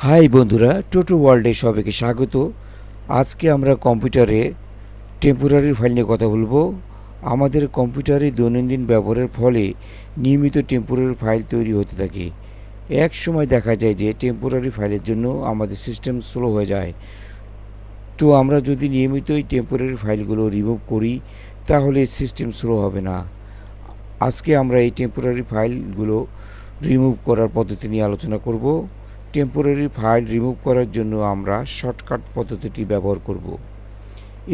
High বন্ধুরা, টোটো ওয়ার্ল্ডে সবাইকে স্বাগত। আজকে আমরা কম্পিউটারে টেম্পোরারি ফাইল নিয়ে কথা বলবো। আমাদের কম্পিউটারে দৈনন্দিন ব্যবহারের ফলে নিয়মিত টেম্পোরারি ফাইল তৈরি হতে থাকে। এক সময় দেখা যায় যে টেম্পোরারি ফাইলের জন্য আমাদের সিস্টেম স্লো হয়ে যায়। তো আমরা যদি নিয়মিত এই টেম্পোরারি ফাইলগুলো রিমুভ করি তাহলে সিস্টেম স্লো হবে না। আজকে আমরা এই টেম্পোরারি ফাইলগুলো রিমুভ করার পদ্ধতি নিয়ে আলোচনা করব। টেম্পোরারি ফাইল রিমুভ করার জন্য আমরা শর্টকাট পদ্ধতিটি ব্যবহার করব।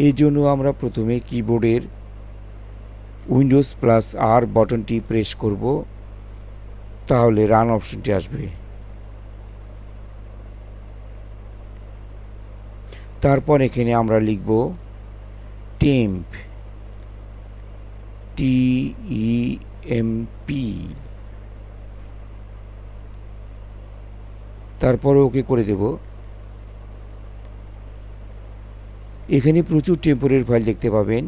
এই জন্য আমরা প্রথমে কিবোর্ডের উইন্ডোজ+R বাটনটি প্রেস করব, তাহলে রান অপশনটি আসবে। তারপর এখানে আমরা লিখব টেম্প, TEMP, তারপর ওকে করে দেব। এখানে প্রচুর টেম্পোরারি ফাইল দেখতে পাবেন,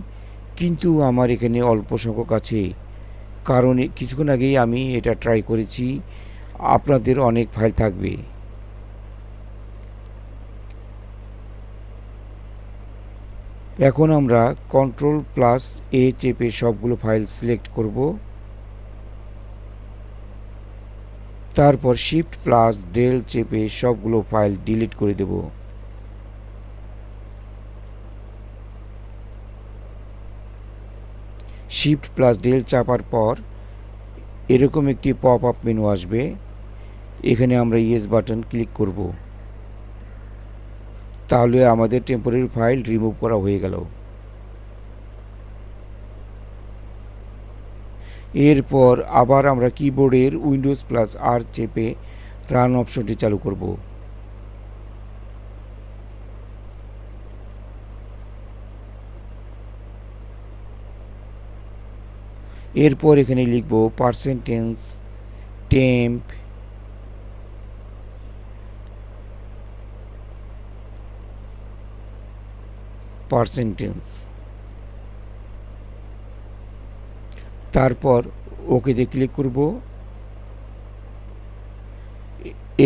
কিন্তু আমার এখানে অল্প সংখ্যক আছে, কারণ কিছুক্ষণ আগেই আমি এটা ট্রাই করেছি। আপনাদের অনেক ফাইল থাকবে। এখন আমরা Ctrl+A চেপে সবগুলো ফাইল সিলেক্ট করব। তারপর Shift+Del চেপে সবগুলো ফাইল ডিলিট করে দেব। Shift+Del চাপার পর এরকম একটি পপ আপ মেনু আসবে। এখানে আমরা ইয়েস বাটন ক্লিক করব, তাহলে আমাদের টেম্পোরারি ফাইল রিমুভ করা হয়ে গেল। এরপর আবার আমরা কিবোর্ডের উইন্ডোজ+R চেপে রান অপশনটি চালু করব। এরপর এখানে লিখব %temp তারপর ওকে দিয়ে ক্লিক করব।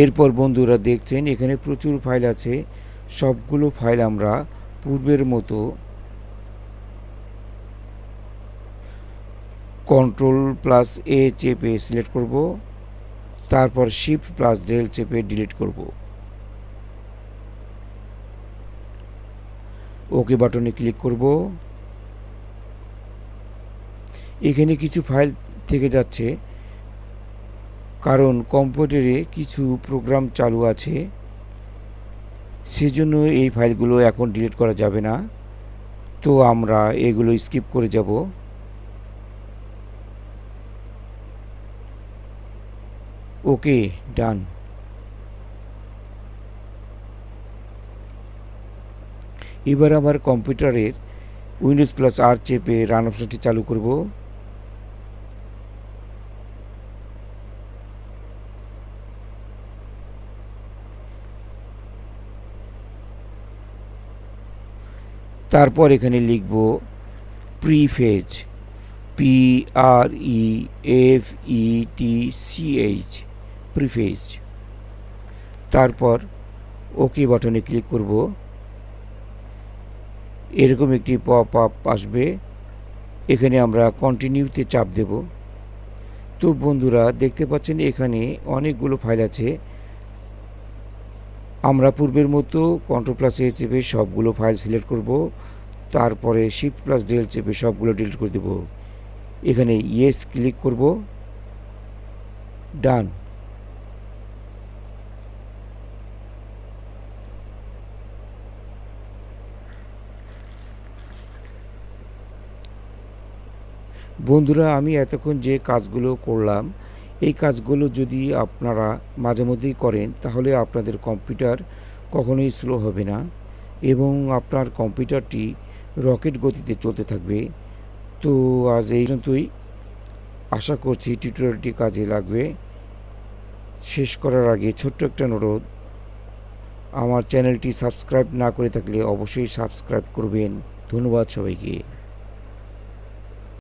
এরপর বন্ধুরা দেখছেন এখানে প্রচুর ফাইল আছে। সবগুলো ফাইল আমরা পূর্বের মতো Ctrl+A চেপে সিলেক্ট করব, তারপর Shift+Del চেপে ডিলিট করব। ওকে বাটনে ক্লিক করব। এখানে কিছু ফাইল থেকে যাচ্ছে, কারণ কম্পিউটারে কিছু প্রোগ্রাম চালু আছে, সেজন্য এই ফাইলগুলো এখন ডিলিট করা যাবে না। তো আমরা এগুলো স্কিপ করে যাব। ওকে, ডান। এবার আমার কম্পিউটারের উইন্ডোজ+R চেপে রান অপশনটি চালু করব। তারপর এখানে লিখব প্রিফেচ, PREFETCH, প্রিফেচ। তারপর ওকে বাটনে ক্লিক করব। এরকম একটি পপ আপ আসবে, এখানে আমরা কন্টিনিউতে চাপ দেব। তো বন্ধুরা দেখতে পাচ্ছেন এখানে অনেকগুলো ফাইল আছে। আমরা পূর্বের মতো Ctrl+A চেপে সবগুলো ফাইল সিলেক্ট করব, তারপরে Shift+Del চেপে সবগুলো ডিলিট করে দেব। এখানে ইয়েস ক্লিক করব, ডান। বন্ধুরা আমি এতক্ষণ যে কাজগুলো করলাম, এই কাজগুলো যদি আপনারা মাঝে মধ্যেই করেন তাহলে আপনাদের কম্পিউটার কখনোই স্লো হবে না এবং আপনার কম্পিউটারটি রকেট গতিতে চলতে থাকবে। তো আজ এই পর্যন্তই। আশা করছি টিউটোরিয়ালটি কাজে লাগবে। শেষ করার আগে ছোট্ট একটা অনুরোধ, আমার চ্যানেলটি সাবস্ক্রাইব না করে থাকলে অবশ্যই সাবস্ক্রাইব করবেন। ধন্যবাদ সবাইকে।